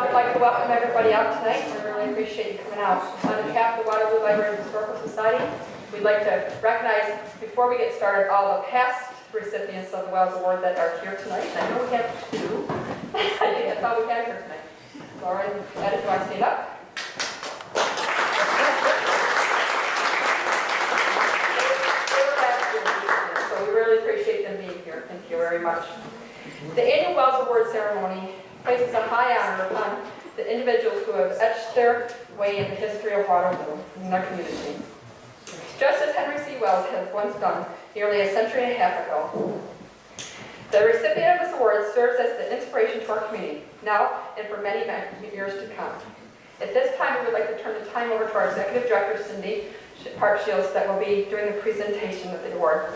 would like to welcome everybody out tonight. We really appreciate you coming out. On behalf of the Waterloo Library and Historical Society, we'd like to recognize, before we get started, all the past recipients of the Wells Award that are here tonight. I know we have two. I think that's all we have here tonight. Laura and Ed, do you want to stand up? So we really appreciate them being here. Thank you very much. The annual Wells Award ceremony places a high honor upon the individuals who have etched their way in the history of Waterloo in their community. Just as Henry C. Wells has once done nearly a century and a half ago. The recipient of this award serves as the inspiration to our community, now and for many, many years to come. At this time, we would like to turn the time over to our Executive Director, Cindy Park-Shields, that will be doing the presentation of the award.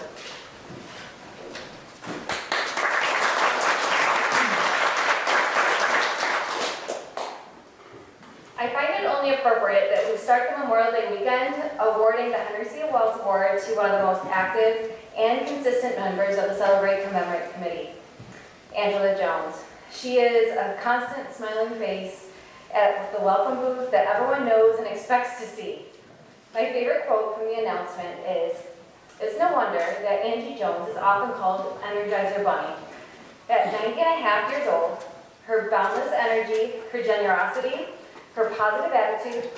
I find it only appropriate that we start the Memorial Day weekend awarding the Henry C. Wells Award to one of the most active and consistent members of the Celebrate Commemorate Committee, Angie Jones. She is a constant smiling face at the welcome booth that everyone knows and expects to see. My favorite quote from the announcement is, "It's no wonder that Angie Jones is often called Energizer Bunny. At 90 and a half years old, her boundless energy, her generosity, her positive attitude,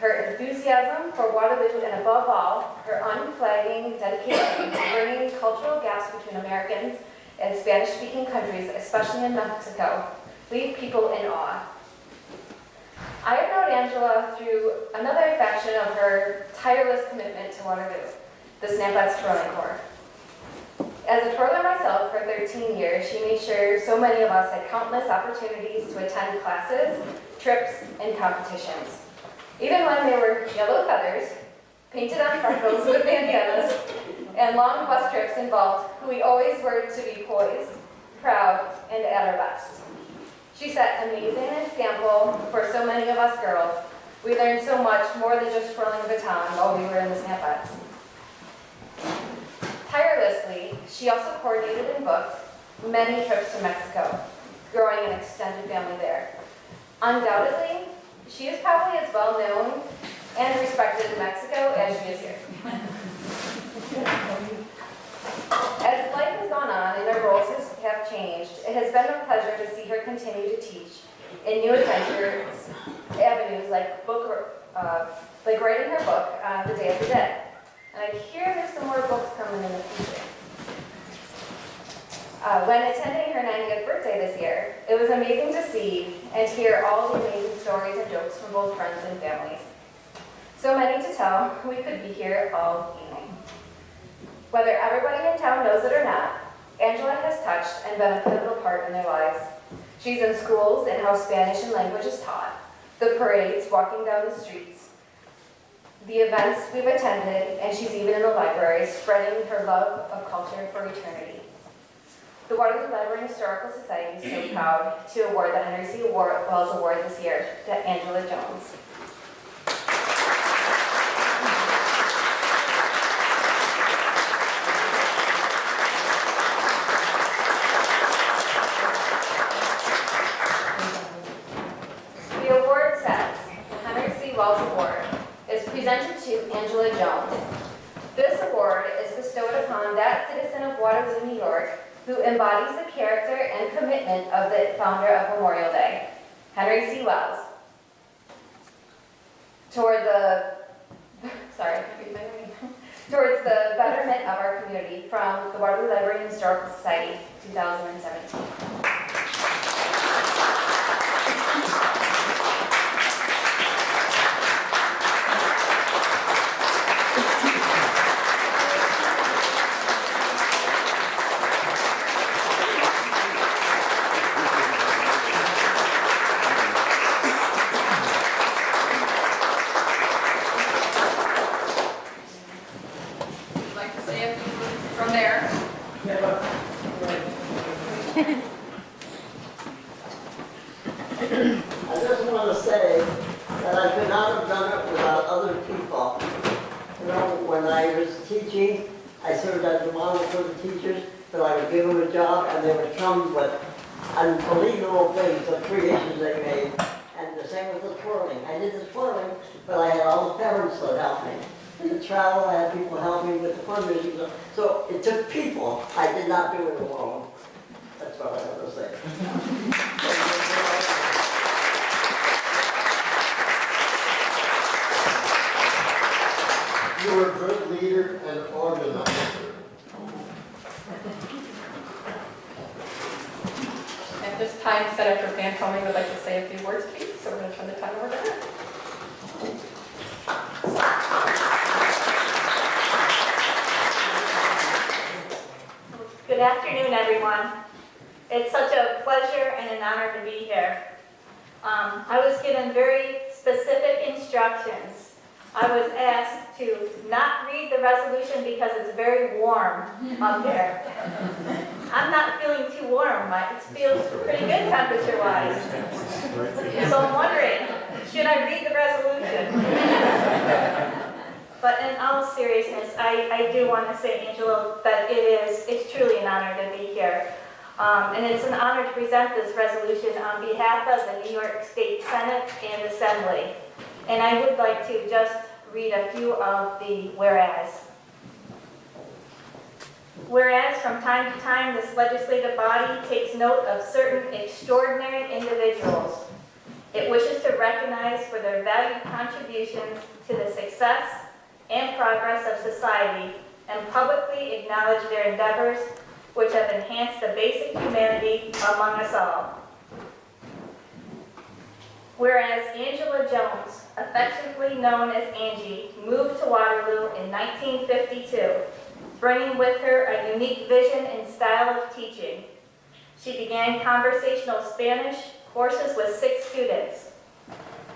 her enthusiasm for Waterloo, and above all, her unflagging dedication to bringing cultural gaps between Americans and Spanish-speaking countries, especially in Mexico, leave people in awe." I have known Angela through another faction of her tireless commitment to Waterloo, the Snapettes Twirling Corps. As a twirler myself for 13 years, she made sure so many of us had countless opportunities to attend classes, trips, and competitions. Even when they were yellow feathers, painted on freckles with bandanas, and long bus trips involved, we always were to be poised, proud, and at our best. She set an amazing example for so many of us girls. We learned so much more than just twirling a baton while we were in the Snapettes. Tirelessly, she also coordinated and booked many trips to Mexico, growing an extended family there. Undoubtedly, she is probably as well known and respected in Mexico as she is here. As life has gone on and her roles have changed, it has been a pleasure to see her continue to teach in new adventures, avenues like writing her book, The Day of the Dead. And I hear there's some more books coming in the future. When attending her 90th birthday this year, it was amazing to see and hear all the amazing stories and jokes from both friends and families. So many to tell, we could be here all evening. Whether everybody in town knows it or not, Angela has touched and been a pivotal part in their lives. She's in schools and how Spanish and language is taught, the parades, walking down the streets, the events we've attended, and she's even in the library, spreading her love of culture for eternity. The Waterloo Library and Historical Society is so proud to award the Henry C. Wells Award this year to Angela Jones. The award says, the Henry C. Wells Award is presented to Angela Jones. This award is bestowed upon that citizen of Waterloo, New York, who embodies the character and commitment of the founder of Memorial Day, Henry C. Wells, towards the betterment of our community, from the Waterloo Library and Historical Society, 2017. I just want to say that I could not have done it without other people. You know, when I was teaching, I served as a model for the teachers, that I would give them a job and they would come with unbelievable things, the creations they made. And the same with the twirling. I did the twirling, but I had all the parents that helped me. In the travel, I had people help me with the fundraising. So it took people. I did not do it alone. That's what I have to say. You were a good leader and organizer. At this time, Senator Van Tony would like to say a few words, please, so we're going to turn the time over to her. Good afternoon, everyone. It's such a pleasure and an honor to be here. I was given very specific instructions. I was asked to not read the resolution because it's very warm up there. I'm not feeling too warm. It feels pretty good temperature-wise. So I'm wondering, should I read the resolution? But in all seriousness, I do want to say, Angelo, that it's truly an honor to be here. And it's an honor to present this resolution on behalf of the New York State Senate and Assembly. And I would like to just read a few of the whereas. Whereas from time to time, this legislative body takes note of certain extraordinary individuals it wishes to recognize for their valued contributions to the success and progress of society and publicly acknowledge their endeavors which have enhanced the basic humanity among us all. Whereas Angela Jones, affectionately known as Angie, moved to Waterloo in 1952, bringing with her a unique vision and style of teaching. She began conversational Spanish courses with 6 students.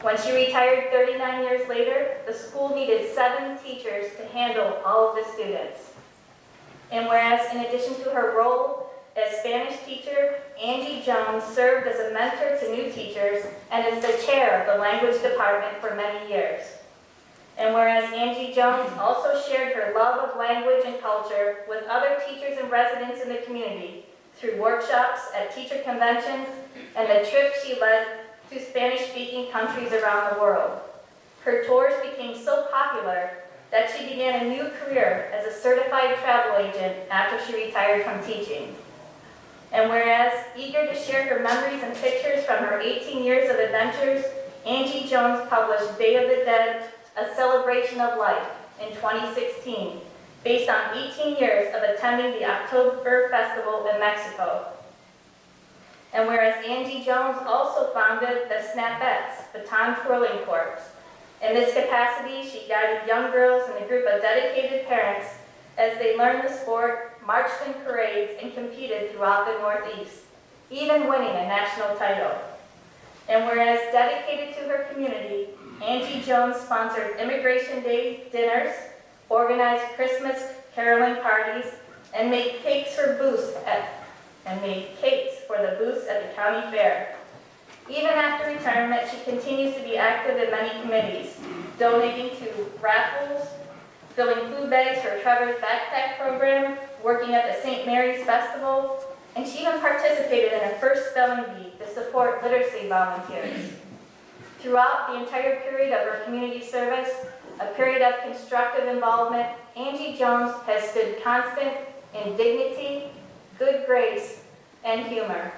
When she retired 39 years later, the school needed 7 teachers to handle all of the students. And whereas in addition to her role as Spanish teacher, Angie Jones served as a mentor to new teachers and is the chair of the language department for many years. And whereas Angie Jones also shared her love of language and culture with other teachers and residents in the community through workshops at teacher conventions and the trips she led to Spanish-speaking countries around the world. Her tours became so popular that she began a new career as a certified travel agent after she retired from teaching. And whereas eager to share her memories and pictures from her 18 years of adventures, Angie Jones published Day of the Dead, A Celebration of Life in 2016, based on 18 years of attending the October Festival in Mexico. And whereas Angie Jones also founded the Snapettes, Baton Twirling Corps. In this capacity, she guided young girls and a group of dedicated parents as they learned the sport, marched in parades, and competed throughout the Northeast, even winning a national title. And whereas dedicated to her community, Angie Jones sponsored Immigration Day dinners, organized Christmas caroling parties, and made cakes for the booths at the county fair. Even after retirement, she continues to be active in many committees, donating to raffles, filling food bags for Trevor's backpack program, working at the St. Mary's Festival, and she even participated in a first spelling bee to support literacy volunteers. Throughout the entire period of her community service, a period of constructive involvement, Angie Jones has stood constant in dignity, good grace, and humor.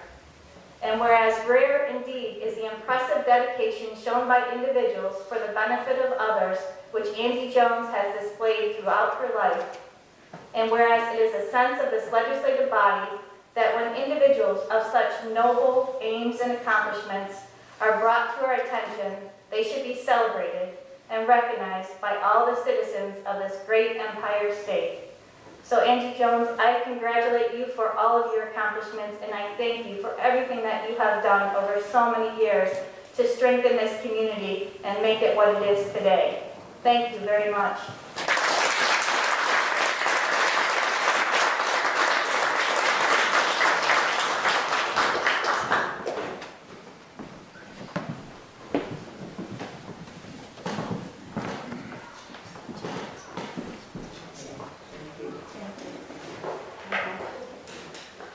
And whereas rare indeed is the impressive dedication shown by individuals for the benefit of others, which Angie Jones has displayed throughout her life, and whereas it is a sense of this legislative body that when individuals of such noble aims and accomplishments are brought to our attention, they should be celebrated and recognized by all the citizens of this great empire state. So Angie Jones, I congratulate you for all of your accomplishments, and I thank you for everything that you have done over so many years to strengthen this community and make it what it is today. Thank you very much.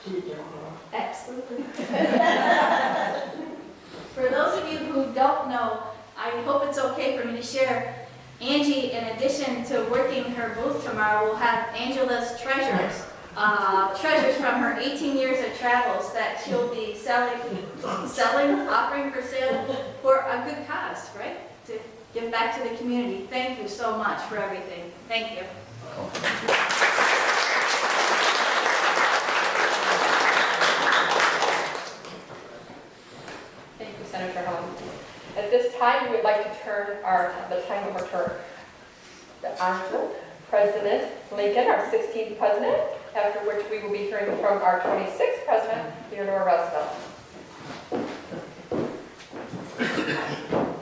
She did. Absolutely. hope it's okay for me to share. Angie, in addition to working her booth tomorrow, will have Angela's treasures. Treasures from her 18 years of travels that she'll be selling, offering for sale for a good cause, right? To give back to the community. Thank you so much for everything. Thank you. Thank you, Senator Hahn. At this time, we would like to turn the time over to the Honorable President Lincoln, our 16th president, after which we will be hearing from our 26th president, Theodore Roosevelt.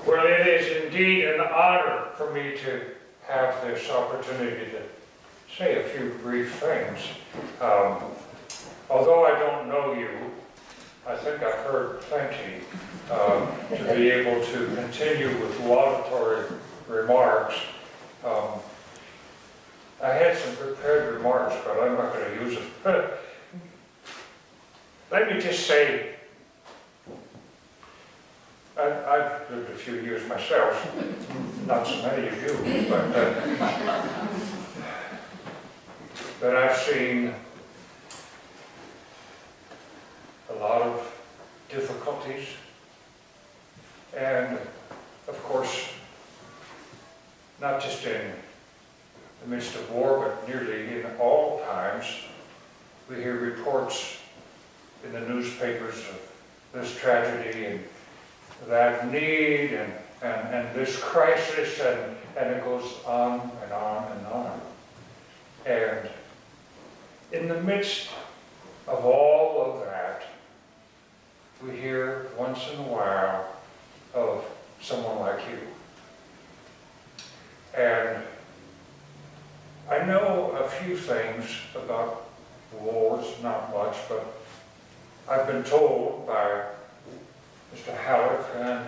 Well, it is indeed an honor for me to have this opportunity to say a few brief things. Although I don't know you, I think I've heard plenty to be able to continue with laudatory remarks. I had some prepared remarks, but I'm not going to use them. Let me just say, I've lived a few years myself, not so many of you, but I've seen a lot of difficulties, and of course, not just in the midst of war, but nearly in all times, we hear reports in the newspapers of this tragedy and that need and this crisis, and it goes on and on and on. And in the midst of all of that, we hear once in a while of someone like you. And I know a few things about wars, not much, but I've been told by Mr. Halleck and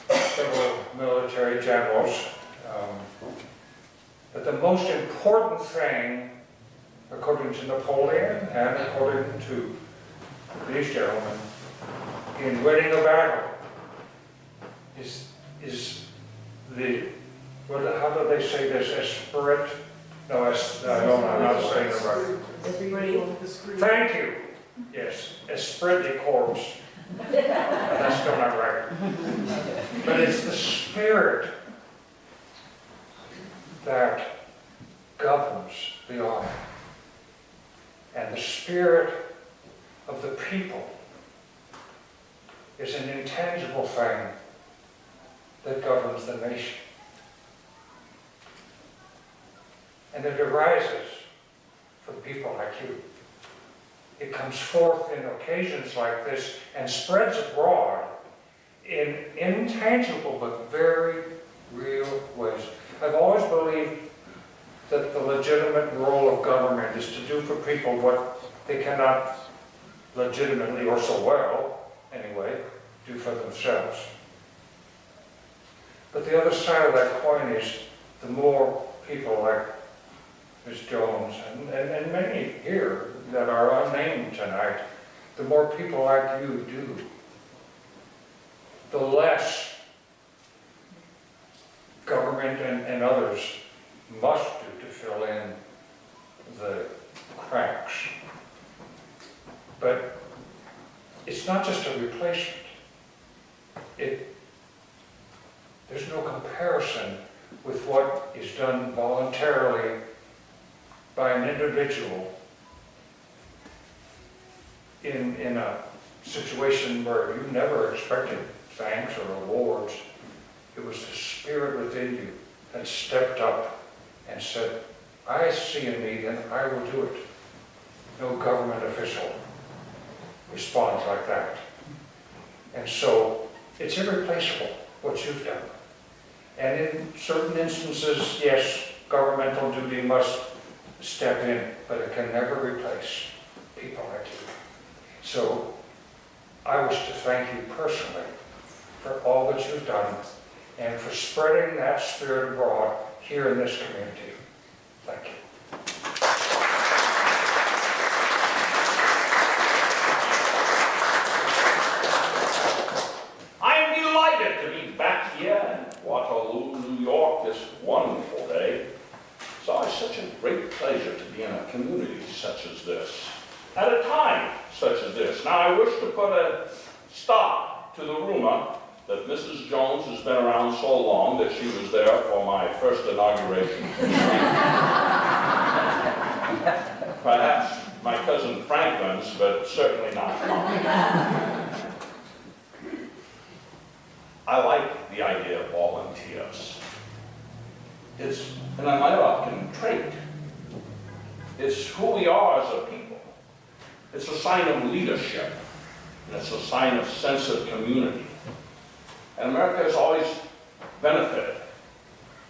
several military generals that the most important thing, according to Napoleon and according to these gentlemen, in winning a battle is the, how do they say this, esprit? No, I'm not saying it right. Thank you. Yes, esprit de corps. That's still not right. But it's the spirit that governs the army. And the spirit of the people is an intangible thing that governs the nation. And it arises from people like you. It comes forth in occasions like this and spreads abroad in intangible but very real ways. I've always believed that the legitimate role of government is to do for people what they cannot legitimately, or so well anyway, do for themselves. But the other side of that coin is the more people like Ms. Jones and many here that are unnamed tonight, the more people like you do, the less government and others must do to fill in the cracks. But it's not just a replacement. There's no comparison with what is done voluntarily by an individual in a situation where you never expected thanks or awards. It was the spirit within you that stepped up and said, I see a need and I will do it. No government official responds like that. And so it's irreplaceable what you've done. And in certain instances, yes, governmental duty must step in, but it can never replace people like you. So I wish to thank you personally for all that you've done and for spreading that spirit abroad here in this community. Thank you. I am delighted to be back here and communities such as this, at a time such as this. Now, I wish to put a stop to the rumor that Mrs. Jones has been around so long that she was there for my first inauguration. Perhaps my cousin Franklin's, but certainly not mine. I like the idea of volunteers. It's an American trait. It's who we are as a people. It's a sign of leadership. And it's a sign of sense of community. And America has always benefited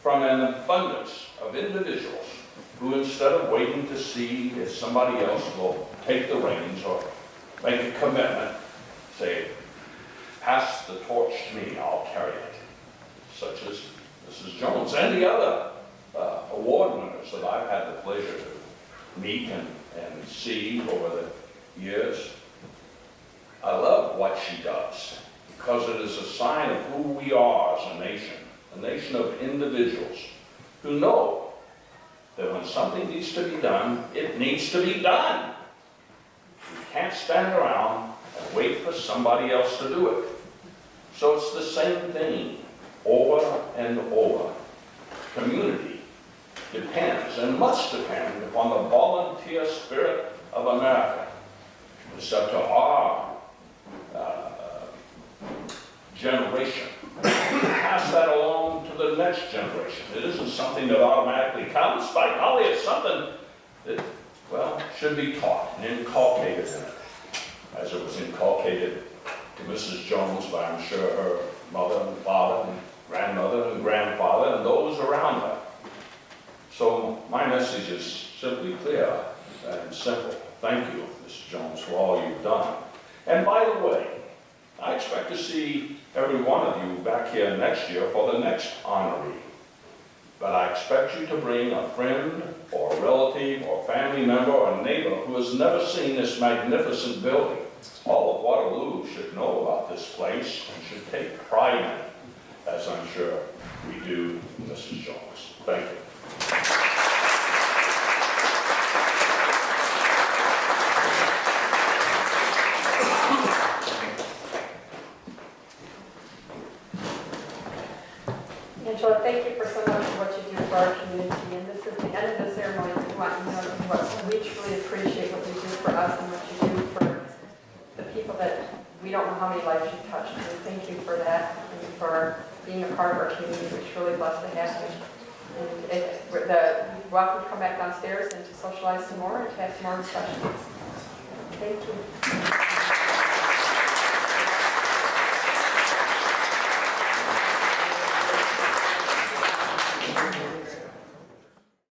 from an abundance of individuals who, instead of waiting to see if somebody else will take the reins or make a commitment, say, pass the torch to me, I'll carry it. Such as Mrs. Jones and the other award winners that I've had the pleasure to meet and see over the years. I love what she does because it is a sign of who we are as a nation of individuals who know that when something needs to be done, it needs to be done. We can't stand around and wait for somebody else to do it. So it's the same thing over and over. Community depends and must depend upon the volunteer spirit of America. It's up to our generation to pass that along to the next generation. It isn't something that automatically comes by golly, it's something that, well, should be taught and inculcated in it, as it was inculcated to Mrs. Jones by, I'm sure, her mother and father and grandmother and grandfather and those around her. So my message is simply clear and simple. Thank you, Mrs. Jones, for all you've done. And by the way, I expect to see every one of you back here next year for the next honoree. But I expect you to bring a friend or a relative or family member or a neighbor who has never seen this magnificent building. All of Waterloo should know about this place and should take pride in it, as I'm sure we do, Mrs. Jones. Thank you. Angela, thank you for so much of what you do for our community. And this is the end of the ceremony. We want you to know what we truly appreciate what you do for us and what you do for the people that we don't know how many lives you've touched. And thank you for that and for being a part of our community. We're truly blessed to have you. And you're welcome to come back downstairs and to socialize some more and to have some more discussions. Thank you.